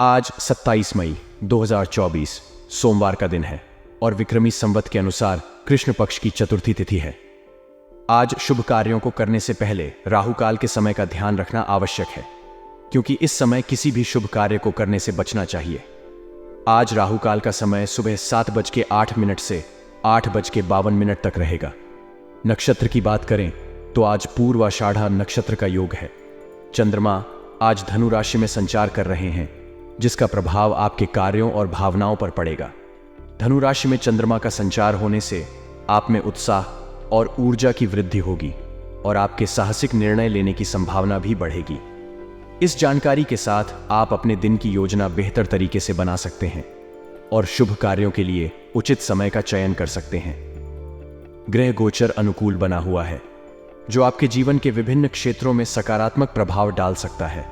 आज 27 मई 2024 सोमवार का दिन है और विक्रमी संवत के अनुसार कृष्ण पक्ष की चतुर्थी तिथि है। आज शुभ कार्यों को करने से पहले राहु काल के समय का ध्यान रखना आवश्यक है, क्योंकि इस समय किसी भी शुभ कार्य को करने से बचना चाहिए। आज राहु काल का समय सुबह 7:08 से 8:52 तक रहेगा। नक्षत्र की बात करें तो आज पूर्वाषाढ़ा नक्षत्र का योग है। चंद्रमा आज धनु राशि में संचार कर रहे हैं, जिसका प्रभाव आपके कार्यों और भावनाओं पर पड़ेगा। धनु राशि में चंद्रमा का संचार होने से आप में उत्साह और ऊर्जा की वृद्धि होगी और आपके साहसिक निर्णय लेने की संभावना भी बढ़ेगी। इस जानकारी के साथ आप अपने दिन की योजना बेहतर तरीके से बना सकते हैं और शुभ कार्यों के लिए उचित समय का चयन कर सकते हैं। ग्रह गोचर अनुकूल बना हुआ है, जो आपके जीवन के विभिन्न क्षेत्रों में सकारात्मक प्रभाव डाल सकता है।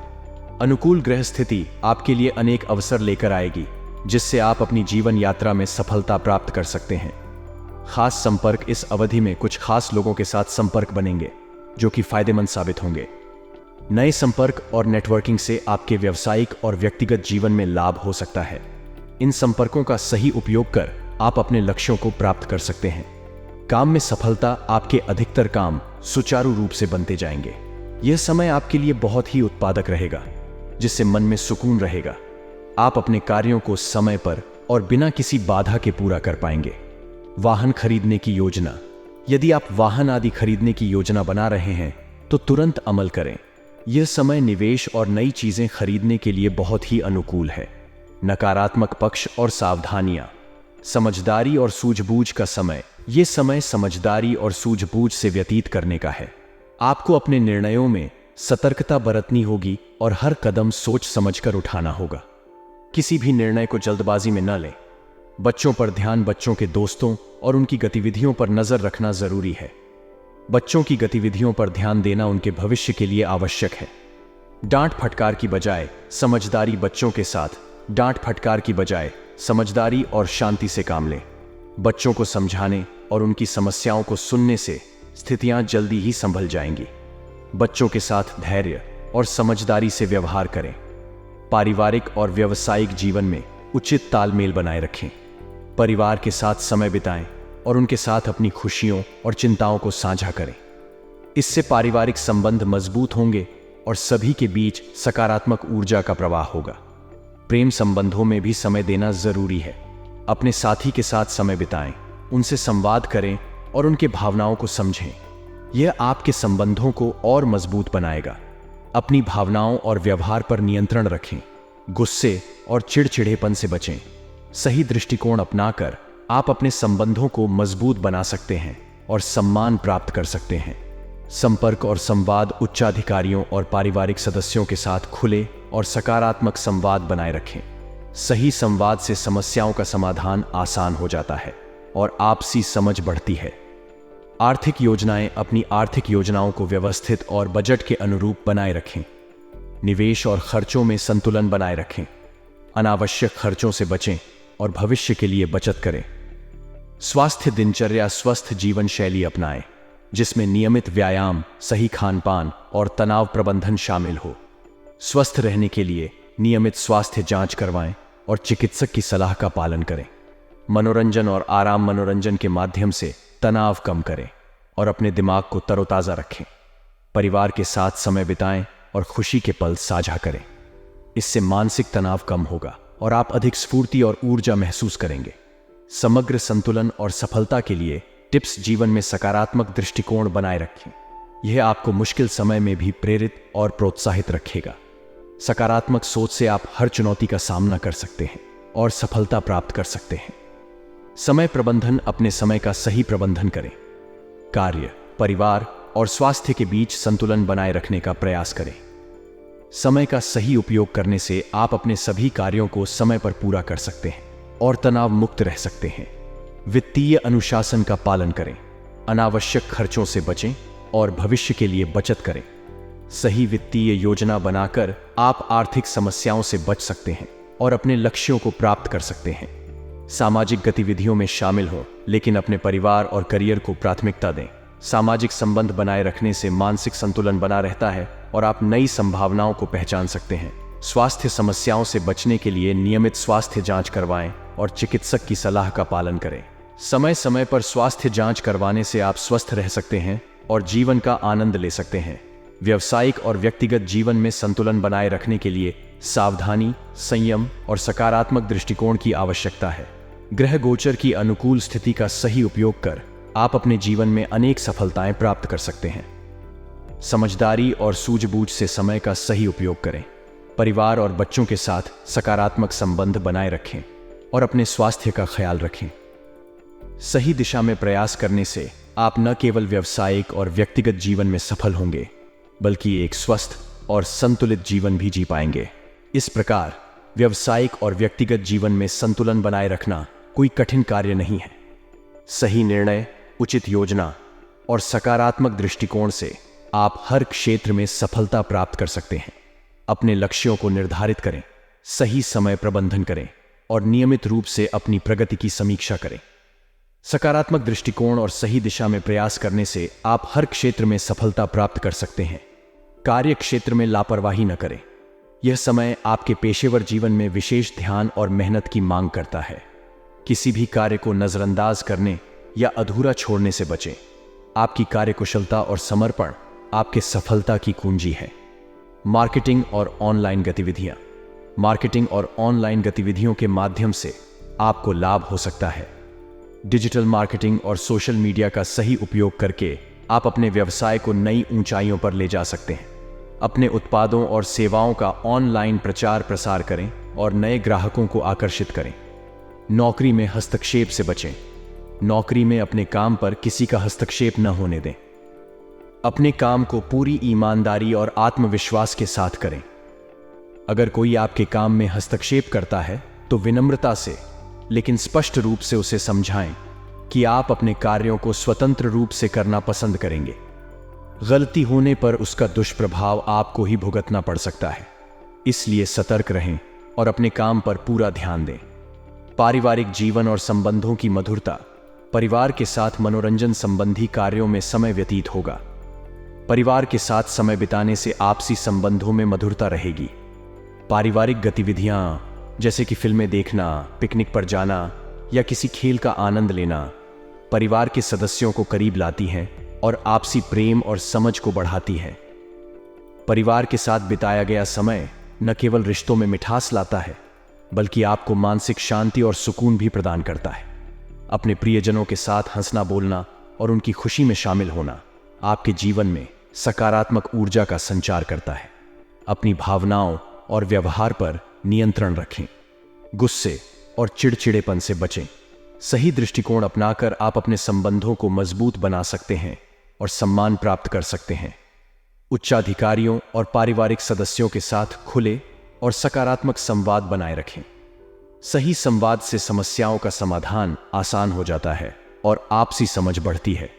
अनुकूल ग्रह स्थिति आपके लिए अनेक अवसर लेकर आएगी, जिससे आप अपनी जीवन यात्रा में सफलता प्राप्त कर सकते हैं। खास संपर्क इस अवधि में कुछ खास लोगों के साथ संपर्क बनेंगे, जो कि फायदेमंद साबित होंगे। नए संपर्क और नेटवर्किंग से आपके व्यावसायिक और व्यक्तिगत जीवन में लाभ हो सकता है। इन संपर्कों का सही उपयोग कर आप अपने लक्ष्यों को प्राप्त कर सकते हैं। काम में सफलता, आपके अधिकतर काम सुचारू रूप से बनते जाएंगे। यह समय आपके लिए बहुत ही उत्पादक रहेगा, जिससे मन में सुकून रहेगा। आप अपने कार्यों को समय पर और बिना किसी बाधा के पूरा कर पाएंगे। वाहन खरीदने की योजना। यदि आप वाहन आदि खरीदने की योजना बना रहे हैं तो तुरंत अमल करें। यह समय निवेश और नई चीजें खरीदने के लिए बहुत ही अनुकूल है। नकारात्मक पक्ष और सावधानियां। समझदारी और सूझबूझ का समय। यह समय समझदारी और सूझबूझ से व्यतीत करने का है। आपको अपने निर्णयों में सतर्कता बरतनी होगी और हर कदम सोच समझकर उठाना होगा। किसी भी निर्णय को जल्दबाजी में न लें। बच्चों पर ध्यान। बच्चों के दोस्तों और उनकी गतिविधियों पर नजर रखना जरूरी है। बच्चों की गतिविधियों पर ध्यान देना उनके भविष्य के लिए आवश्यक है। डांट फटकार की बजाय समझदारी। बच्चों के साथ डांट फटकार की बजाय समझदारी और शांति से काम लें। बच्चों को समझाने और उनकी समस्याओं को सुनने से स्थितियां जल्दी ही संभल जाएंगी। बच्चों के साथ धैर्य और समझदारी से व्यवहार करें। पारिवारिक और व्यावसायिक जीवन में उचित तालमेल बनाए रखें। परिवार के साथ समय बिताएं और उनके साथ अपनी खुशियों और चिंताओं को साझा करें। इससे पारिवारिक संबंध मजबूत होंगे और सभी के बीच सकारात्मक ऊर्जा का प्रवाह होगा। प्रेम संबंधों में भी समय देना जरूरी है। अपने साथी के साथ समय बिताएं, उनसे संवाद करें और उनके भावनाओं को समझें। यह आपके संबंधों को और मजबूत बनाएगा। अपनी भावनाओं और व्यवहार पर नियंत्रण रखें। गुस्से और चिड़चिड़ेपन से बचें। सही दृष्टिकोण अपनाकर आप अपने संबंधों को मजबूत बना सकते हैं और सम्मान प्राप्त कर सकते हैं। संपर्क और संवाद। उच्चाधिकारियों और पारिवारिक सदस्यों के साथ खुले और सकारात्मक संवाद बनाए रखें। सही संवाद से समस्याओं का समाधान आसान हो जाता है और आपसी समझ बढ़ती है। आर्थिक योजनाएं। अपनी आर्थिक योजनाओं को व्यवस्थित और बजट के अनुरूप बनाए रखें। निवेश और खर्चों में संतुलन बनाए रखें। अनावश्यक खर्चों से बचें और भविष्य के लिए बचत करें। स्वास्थ्य दिनचर्या। स्वस्थ जीवन शैली अपनाएं, जिसमें नियमित व्यायाम, सही खानपान और तनाव प्रबंधन शामिल हो। स्वस्थ रहने के लिए नियमित स्वास्थ्य जांच करवाएं और चिकित्सक की सलाह का पालन करें। मनोरंजन और आराम। मनोरंजन के माध्यम से तनाव कम करें और अपने दिमाग को तरोताजा रखें। परिवार के साथ समय बिताएं और खुशी के पल साझा करें। इससे मानसिक तनाव कम होगा और आप अधिक स्फूर्ति और ऊर्जा महसूस करेंगे। समग्र संतुलन और सफलता के लिए टिप्स। जीवन में सकारात्मक दृष्टिकोण बनाए रखें। यह आपको मुश्किल समय में भी प्रेरित और प्रोत्साहित रखेगा। सकारात्मक सोच से आप हर चुनौती का सामना कर सकते हैं और सफलता प्राप्त कर सकते हैं। समय प्रबंधन। अपने समय का सही प्रबंधन करें। कार्य, परिवार और स्वास्थ्य के बीच संतुलन बनाए रखने का प्रयास करें। समय का सही उपयोग करने से आप अपने सभी कार्यों को समय पर पूरा कर सकते हैं और तनाव मुक्त रह सकते हैं। वित्तीय अनुशासन का पालन करें। अनावश्यक खर्चों से बचें और भविष्य के लिए बचत करें। सही वित्तीय योजना बनाकर आप आर्थिक समस्याओं से बच सकते हैं और अपने लक्ष्यों को प्राप्त कर सकते हैं। सामाजिक गतिविधियों में शामिल हो, लेकिन अपने परिवार और करियर को प्राथमिकता दें। सामाजिक संबंध बनाए रखने से मानसिक संतुलन बना रहता है और आप नई संभावनाओं को पहचान सकते हैं। स्वास्थ्य समस्याओं से बचने के लिए नियमित स्वास्थ्य जांच करवाएं और चिकित्सक की सलाह का पालन करें। समय समय पर स्वास्थ्य जांच करवाने से आप स्वस्थ रह सकते हैं और जीवन का आनंद ले सकते हैं। व्यावसायिक और व्यक्तिगत जीवन में संतुलन बनाए रखने के लिए सावधानी, संयम और सकारात्मक दृष्टिकोण की आवश्यकता है। ग्रह गोचर की अनुकूल स्थिति का सही उपयोग कर आप अपने जीवन में अनेक सफलताएं प्राप्त कर सकते हैं। समझदारी और सूझबूझ से समय का सही उपयोग करें। परिवार और बच्चों के साथ सकारात्मक संबंध बनाए रखें और अपने स्वास्थ्य का ख्याल रखें। सही दिशा में प्रयास करने से आप न केवल व्यावसायिक और व्यक्तिगत जीवन में सफल होंगे, बल्कि एक स्वस्थ और संतुलित जीवन भी जी पाएंगे। इस प्रकार व्यावसायिक और व्यक्तिगत जीवन में संतुलन बनाए रखना कोई कठिन कार्य नहीं है। सही निर्णय, उचित योजना और सकारात्मक दृष्टिकोण से आप हर क्षेत्र में सफलता प्राप्त कर सकते हैं। अपने लक्ष्यों को निर्धारित करें, सही समय प्रबंधन करें और नियमित रूप से अपनी प्रगति की समीक्षा करें। सकारात्मक दृष्टिकोण और सही दिशा में प्रयास करने से आप हर क्षेत्र में सफलता प्राप्त कर सकते हैं। कार्य क्षेत्र में लापरवाही न करें। यह समय आपके पेशेवर जीवन में विशेष ध्यान और मेहनत की मांग करता है। किसी भी कार्य को नजरअंदाज करने या अधूरा छोड़ने से बचें। आपकी कार्यकुशलता और समर्पण आपके सफलता की कुंजी है। मार्केटिंग और ऑनलाइन गतिविधियां। मार्केटिंग और ऑनलाइन गतिविधियों के माध्यम से आपको लाभ हो सकता है। डिजिटल मार्केटिंग और सोशल मीडिया का सही उपयोग करके आप अपने व्यवसाय को नई ऊंचाइयों पर ले जा सकते हैं। अपने उत्पादों और सेवाओं का ऑनलाइन प्रचार प्रसार करें और नए ग्राहकों को आकर्षित करें। नौकरी में हस्तक्षेप से बचें। नौकरी में अपने काम पर किसी का हस्तक्षेप न होने दें। अपने काम को पूरी ईमानदारी और आत्मविश्वास के साथ करें। अगर कोई आपके काम में हस्तक्षेप करता है तो विनम्रता से लेकिन स्पष्ट रूप से उसे समझाएं कि आप अपने कार्यों को स्वतंत्र रूप से करना पसंद करेंगे। गलती होने पर उसका दुष्प्रभाव आपको ही भुगतना पड़ सकता है, इसलिए सतर्क रहें और अपने काम पर पूरा ध्यान दें। पारिवारिक जीवन और संबंधों की मधुरता। परिवार के साथ मनोरंजन संबंधी कार्यों में समय व्यतीत होगा। परिवार के साथ समय बिताने से आपसी संबंधों में मधुरता रहेगी। पारिवारिक गतिविधियां जैसे कि फिल्में देखना, पिकनिक पर जाना या किसी खेल का आनंद लेना परिवार के सदस्यों को करीब लाती हैं और आपसी प्रेम और समझ को बढ़ाती है। परिवार के साथ बिताया गया समय न केवल रिश्तों में मिठास लाता है, बल्कि आपको मानसिक शांति और सुकून भी प्रदान करता है। अपने प्रियजनों के साथ हंसना, बोलना और उनकी खुशी में शामिल होना आपके जीवन में सकारात्मक ऊर्जा का संचार करता है। अपनी भावनाओं और व्यवहार पर नियंत्रण रखें। गुस्से और चिड़चिड़ेपन से बचें। सही दृष्टिकोण अपनाकर आप अपने संबंधों को मजबूत बना सकते हैं और सम्मान प्राप्त कर सकते हैं। उच्चाधिकारियों और पारिवारिक सदस्यों के साथ खुले और सकारात्मक संवाद बनाए रखें। सही संवाद से समस्याओं का समाधान आसान हो जाता है और आपसी समझ बढ़ती है।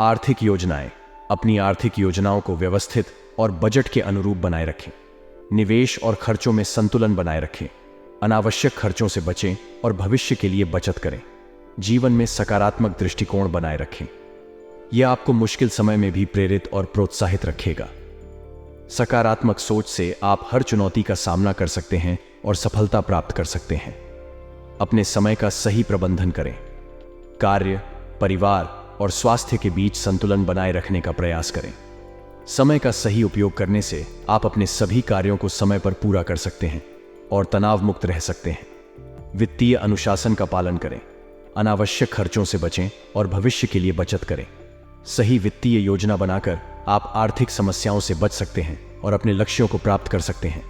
आर्थिक योजनाएं। अपनी आर्थिक योजनाओं को व्यवस्थित और बजट के अनुरूप बनाए रखें। निवेश और खर्चों में संतुलन बनाए रखें। अनावश्यक खर्चों से बचें और भविष्य के लिए बचत करें। जीवन में सकारात्मक दृष्टिकोण बनाए रखें। यह आपको मुश्किल समय में भी प्रेरित और प्रोत्साहित रखेगा। सकारात्मक सोच से आप हर चुनौती का सामना कर सकते हैं और सफलता प्राप्त कर सकते हैं। अपने समय का सही प्रबंधन करें। कार्य, परिवार और स्वास्थ्य के बीच संतुलन बनाए रखने का प्रयास करें। समय का सही उपयोग करने से आप अपने सभी कार्यों को समय पर पूरा कर सकते हैं और तनाव मुक्त रह सकते हैं। वित्तीय अनुशासन का पालन करें। अनावश्यक खर्चों से बचें और भविष्य के लिए बचत करें। सही वित्तीय योजना बनाकर आप आर्थिक समस्याओं से बच सकते हैं और अपने लक्ष्यों को प्राप्त कर सकते हैं।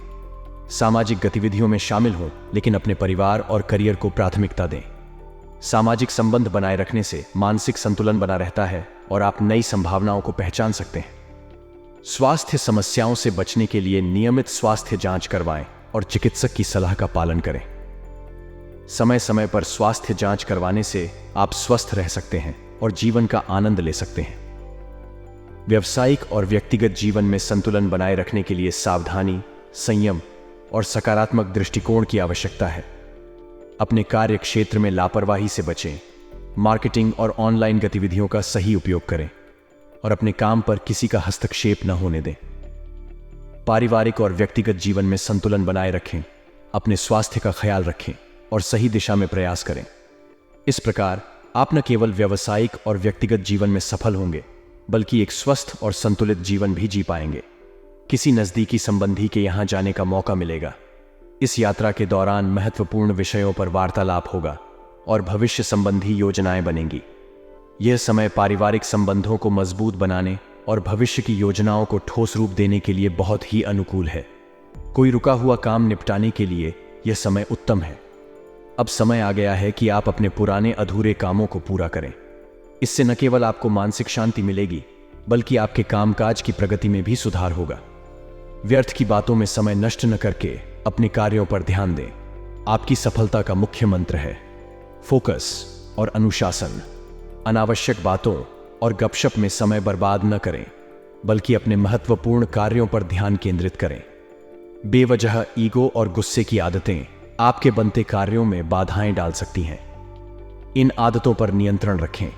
सामाजिक गतिविधियों में शामिल हों, लेकिन अपने परिवार और करियर को प्राथमिकता दें। सामाजिक संबंध बनाए रखने से मानसिक संतुलन बना रहता है और आप नई संभावनाओं को पहचान सकते हैं। स्वास्थ्य समस्याओं से बचने के लिए नियमित स्वास्थ्य जांच करवाएं और चिकित्सक की सलाह का पालन करें। समय समय पर स्वास्थ्य जांच करवाने से आप स्वस्थ रह सकते हैं और जीवन का आनंद ले सकते हैं। व्यावसायिक और व्यक्तिगत जीवन में संतुलन बनाए रखने के लिए सावधानी, संयम और सकारात्मक दृष्टिकोण की आवश्यकता है। अपने कार्य क्षेत्र में लापरवाही से बचें। मार्केटिंग और ऑनलाइन गतिविधियों का सही उपयोग करें और अपने काम पर किसी का हस्तक्षेप न होने दें। पारिवारिक और व्यक्तिगत जीवन में संतुलन बनाए रखें, अपने स्वास्थ्य का ख्याल रखें और सही दिशा में प्रयास करें। इस प्रकार आप न केवल व्यावसायिक और व्यक्तिगत जीवन में सफल होंगे, बल्कि एक स्वस्थ और संतुलित जीवन भी जी पाएंगे। किसी नज़दीकी संबंधी के यहाँ जाने का मौका मिलेगा। इस यात्रा के दौरान महत्वपूर्ण विषयों पर वार्तालाप होगा और भविष्य संबंधी योजनाएं बनेंगी। यह समय पारिवारिक संबंधों को मजबूत बनाने और भविष्य की योजनाओं को ठोस रूप देने के लिए बहुत ही अनुकूल है। कोई रुका हुआ काम निपटाने के लिए यह समय उत्तम है। अब समय आ गया है कि आप अपने पुराने अधूरे कामों को पूरा करें। इससे न केवल आपको मानसिक शांति मिलेगी, बल्कि आपके कामकाज की प्रगति में भी सुधार होगा। व्यर्थ की बातों में समय नष्ट न करके अपने कार्यों पर ध्यान दें। आपकी सफलता का मुख्य मंत्र है फोकस और अनुशासन। अनावश्यक बातों और गपशप में समय बर्बाद न करें, बल्कि अपने महत्वपूर्ण कार्यों पर ध्यान केंद्रित करें। बेवजह ईगो और गुस्से की आदतें आपके बनते कार्यों में बाधाएं डाल सकती हैं। इन आदतों पर नियंत्रण रखें।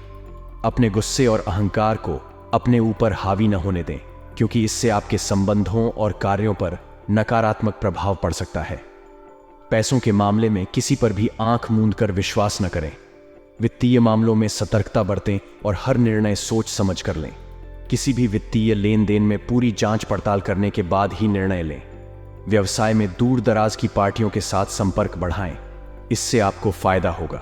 अपने गुस्से और अहंकार को अपने ऊपर हावी न होने दें, क्योंकि इससे आपके संबंधों और कार्यों पर नकारात्मक प्रभाव पड़ सकता है। पैसों के मामले में किसी पर भी आंख मूंद कर विश्वास न करें। वित्तीय मामलों में सतर्कता बरतें और हर निर्णय सोच समझ कर लें। किसी भी वित्तीय लेन देन में पूरी जांच पड़ताल करने के बाद ही निर्णय लें। व्यवसाय में दूर दराज की पार्टियों के साथ संपर्क बढ़ाएं, इससे आपको फायदा होगा।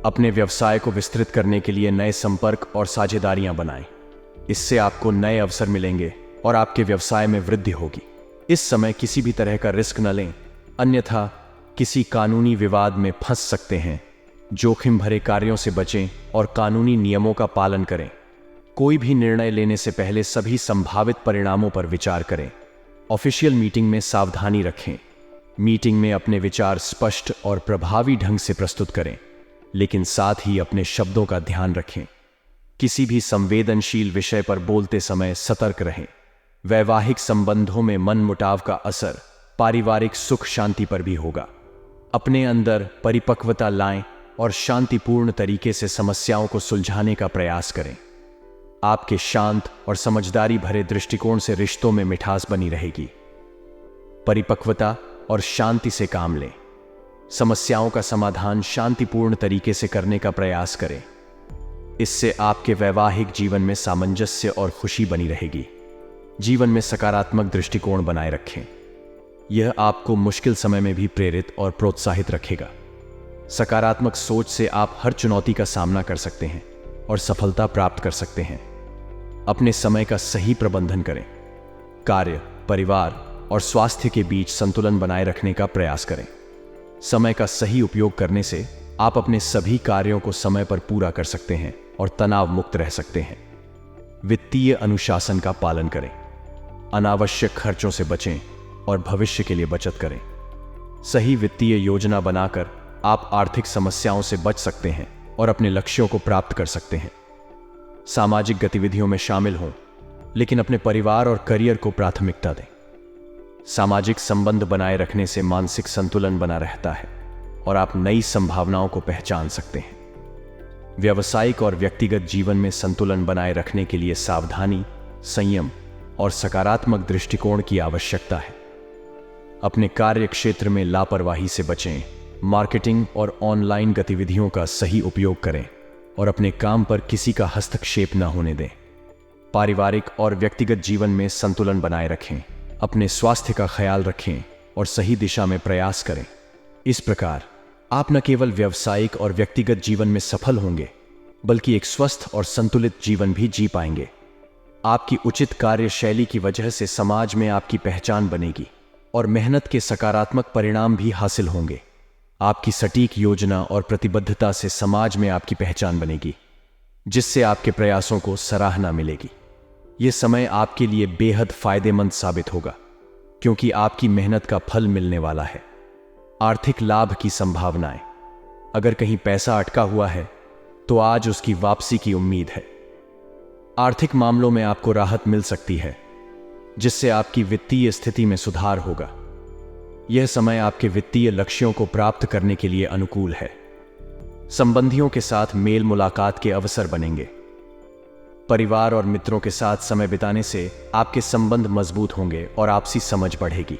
अपने व्यवसाय को विस्तृत करने के लिए नए संपर्क और साझेदारियां बनाएं, इससे आपको नए अवसर मिलेंगे और आपके व्यवसाय में वृद्धि होगी। इस समय किसी भी तरह का रिस्क न लें, अन्यथा किसी कानूनी विवाद में फंस सकते हैं। जोखिम भरे कार्यों से बचें और कानूनी नियमों का पालन करें। कोई भी निर्णय लेने से पहले सभी संभावित परिणामों पर विचार करें। ऑफिशियल मीटिंग में सावधानी रखें। मीटिंग में अपने विचार स्पष्ट और प्रभावी ढंग से प्रस्तुत करें, लेकिन साथ ही अपने शब्दों का ध्यान रखें। किसी भी संवेदनशील विषय पर बोलते समय सतर्क रहें। वैवाहिक संबंधों में मनमुटाव का असर पारिवारिक सुख शांति पर भी होगा। अपने अंदर परिपक्वता लाएं और शांतिपूर्ण तरीके से समस्याओं को सुलझाने का प्रयास करें। आपके शांत और समझदारी भरे दृष्टिकोण से रिश्तों में मिठास बनी रहेगी। परिपक्वता और शांति से काम लें। समस्याओं का समाधान शांतिपूर्ण तरीके से करने का प्रयास करें। इससे आपके वैवाहिक जीवन में सामंजस्य और खुशी बनी रहेगी। जीवन में सकारात्मक दृष्टिकोण बनाए रखें। यह आपको मुश्किल समय में भी प्रेरित और प्रोत्साहित रखेगा। सकारात्मक सोच से आप हर चुनौती का सामना कर सकते हैं और सफलता प्राप्त कर सकते हैं। अपने समय का सही प्रबंधन करें। कार्य, परिवार और स्वास्थ्य के बीच संतुलन बनाए रखने का प्रयास करें। समय का सही उपयोग करने से आप अपने सभी कार्यों को समय पर पूरा कर सकते हैं और तनाव मुक्त रह सकते हैं। वित्तीय अनुशासन का पालन करें। अनावश्यक खर्चों से बचें और भविष्य के लिए बचत करें। सही वित्तीय योजना बनाकर आप आर्थिक समस्याओं से बच सकते हैं और अपने लक्ष्यों को प्राप्त कर सकते हैं। सामाजिक गतिविधियों में शामिल हों, लेकिन अपने परिवार और करियर को प्राथमिकता दें। सामाजिक संबंध बनाए रखने से मानसिक संतुलन बना रहता है और आप नई संभावनाओं को पहचान सकते हैं। व्यावसायिक और व्यक्तिगत जीवन में संतुलन बनाए रखने के लिए सावधानी, संयम और सकारात्मक दृष्टिकोण की आवश्यकता है। अपने कार्य क्षेत्र में लापरवाही से बचें। मार्केटिंग और ऑनलाइन गतिविधियों का सही उपयोग करें और अपने काम पर किसी का हस्तक्षेप न होने दें। पारिवारिक और व्यक्तिगत जीवन में संतुलन बनाए रखें। अपने स्वास्थ्य का ख्याल रखें और सही दिशा में प्रयास करें। इस प्रकार आप न केवल व्यावसायिक और व्यक्तिगत जीवन में सफल होंगे, बल्कि एक स्वस्थ और संतुलित जीवन भी जी पाएंगे। आपकी उचित कार्यशैली की वजह से समाज में आपकी पहचान बनेगी और मेहनत के सकारात्मक परिणाम भी हासिल होंगे। आपकी सटीक योजना और प्रतिबद्धता से समाज में आपकी पहचान बनेगी, जिससे आपके प्रयासों को सराहना मिलेगी। यह समय आपके लिए बेहद फायदेमंद साबित होगा, क्योंकि आपकी मेहनत का फल मिलने वाला है। आर्थिक लाभ की संभावनाएं। अगर कहीं पैसा अटका हुआ है, तो आज उसकी वापसी की उम्मीद है। आर्थिक मामलों में आपको राहत मिल सकती है, जिससे आपकी वित्तीय स्थिति में सुधार होगा। यह समय आपके वित्तीय लक्ष्यों को प्राप्त करने के लिए अनुकूल है। संबंधियों के साथ मेल मुलाकात के अवसर बनेंगे। परिवार और मित्रों के साथ समय बिताने से आपके संबंध मजबूत होंगे और आपसी समझ बढ़ेगी।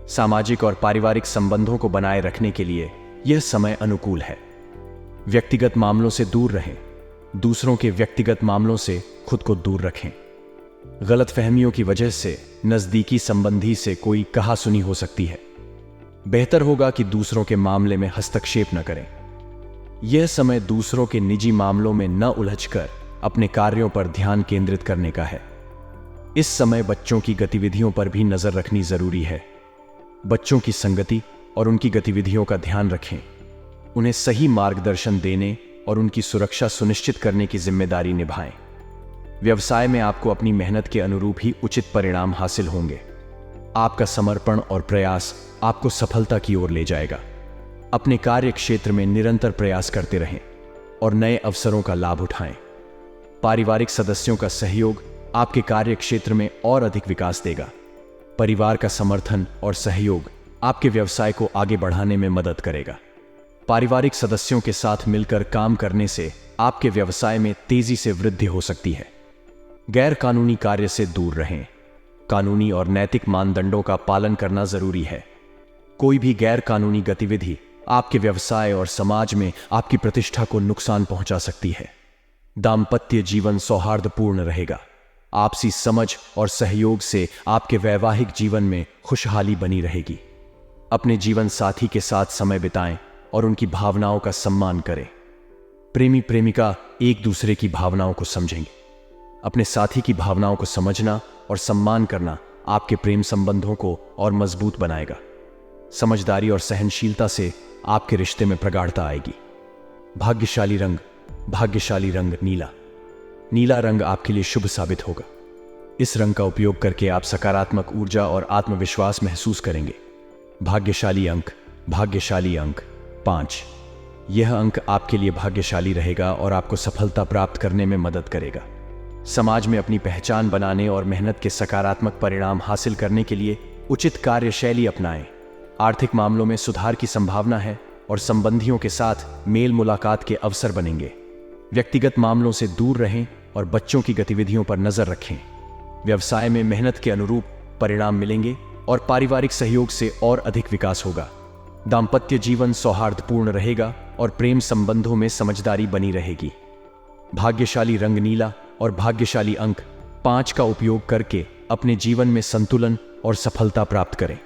सामाजिक और पारिवारिक संबंधों को बनाए रखने के लिए यह समय अनुकूल है। व्यक्तिगत मामलों से दूर रहें। दूसरों के व्यक्तिगत मामलों से खुद को दूर रखें। गलतफहमियों की वजह से नजदीकी संबंधी से कोई कहासुनी हो सकती है। बेहतर होगा कि दूसरों के मामले में हस्तक्षेप न करें। यह समय दूसरों के निजी मामलों में न उलझकर अपने कार्यों पर ध्यान केंद्रित करने का है। इस समय बच्चों की गतिविधियों पर भी नजर रखनी जरूरी है। बच्चों की संगति और उनकी गतिविधियों का ध्यान रखें। उन्हें सही मार्गदर्शन देने और उनकी सुरक्षा सुनिश्चित करने की जिम्मेदारी निभाएं। व्यवसाय में आपको अपनी मेहनत के अनुरूप ही उचित परिणाम हासिल होंगे। आपका समर्पण और प्रयास आपको सफलता की ओर ले जाएगा। अपने कार्य क्षेत्र में निरंतर प्रयास करते रहें और नए अवसरों का लाभ उठाएं। पारिवारिक सदस्यों का सहयोग आपके कार्य क्षेत्र में और अधिक विकास देगा। परिवार का समर्थन और सहयोग आपके व्यवसाय को आगे बढ़ाने में मदद करेगा। पारिवारिक सदस्यों के साथ मिलकर काम करने से आपके व्यवसाय में तेजी से वृद्धि हो सकती है। गैर कानूनी कार्य से दूर रहें। कानूनी और नैतिक मानदंडों का पालन करना जरूरी है। कोई भी गैर कानूनी गतिविधि आपके व्यवसाय और समाज में आपकी प्रतिष्ठा को नुकसान पहुंचा सकती है। दाम्पत्य जीवन सौहार्दपूर्ण रहेगा। आपसी समझ और सहयोग से आपके वैवाहिक जीवन में खुशहाली बनी रहेगी। अपने जीवन साथी के साथ समय बिताएं और उनकी भावनाओं का सम्मान करें। प्रेमी प्रेमिका एक दूसरे की भावनाओं को समझेंगे। अपने साथी की भावनाओं को समझना और सम्मान करना आपके प्रेम संबंधों को और मजबूत बनाएगा। समझदारी और सहनशीलता से आपके रिश्ते में प्रगाढ़ता आएगी। भाग्यशाली रंग नीला। नीला रंग आपके लिए शुभ साबित होगा। इस रंग का उपयोग करके आप सकारात्मक ऊर्जा और आत्मविश्वास महसूस करेंगे। भाग्यशाली अंक 5। यह अंक आपके लिए भाग्यशाली रहेगा और आपको सफलता प्राप्त करने में मदद करेगा। समाज में अपनी पहचान बनाने और मेहनत के सकारात्मक परिणाम हासिल करने के लिए उचित कार्यशैली अपनाएं। आर्थिक मामलों में सुधार की संभावना है और संबंधियों के साथ मेल मुलाकात के अवसर बनेंगे। व्यक्तिगत मामलों से दूर रहें और बच्चों की गतिविधियों पर नजर रखें। व्यवसाय में मेहनत के अनुरूप परिणाम मिलेंगे और पारिवारिक सहयोग से और अधिक विकास होगा। दाम्पत्य जीवन सौहार्दपूर्ण रहेगा और प्रेम संबंधों में समझदारी बनी रहेगी। भाग्यशाली रंग नीला और भाग्यशाली अंक 5 का उपयोग करके अपने जीवन में संतुलन और सफलता प्राप्त करें।